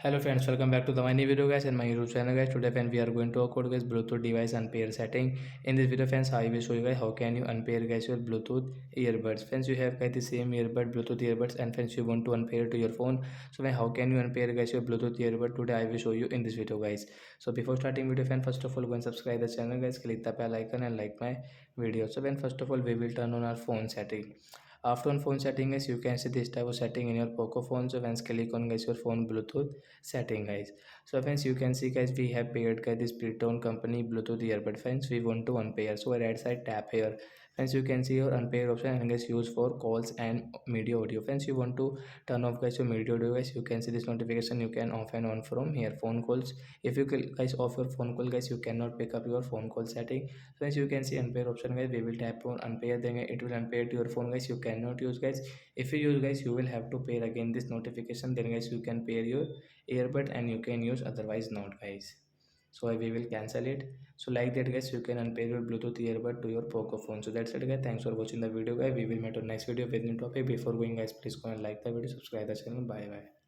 Hello friends, welcome back to the my new video guys and my YouTube channel guys. Today friends we are going to code guys Bluetooth device unpair setting. In this video friends I will show you guys how can you unpair guys your Bluetooth earbuds. Friends you have guys the same earbud Bluetooth earbuds and friends you want to unpair to your phone. So then how can you unpair guys your Bluetooth earbud? Today I will show you in this video guys. So before starting video friends, first of all go and subscribe the channel guys, click the bell icon and like my video. So then first of all we will turn on our phone setting. After on phone setting guys, you can see this type of setting in your Poco phone. So once click on guys your phone Bluetooth setting guys. So friends, you can see guys we have paired guys this pre-tone company Bluetooth earbud. Friends, we want to unpair, so right side tap here. Friends, you can see your unpair option and guys use for calls and media audio. Friends, you want to turn off guys your media audio guys, you can see this notification, you can off and on from here. Phone calls, if you guys off your phone call guys, you cannot pick up your phone call setting. Friends, you can see unpair option guys, we will tap on unpair, then it will unpair to your phone guys, you cannot use guys. If you use guys, you will have to pair again this notification, then guys you can pair your earbud and you can use, otherwise not guys. So we will cancel it. So like that guys, you can unpair your Bluetooth earbud to your Poco phone. So that's it guys, thanks for watching the video guys. We will meet on next video with new topic. Before going guys, please go and like the video, subscribe the channel. Bye bye.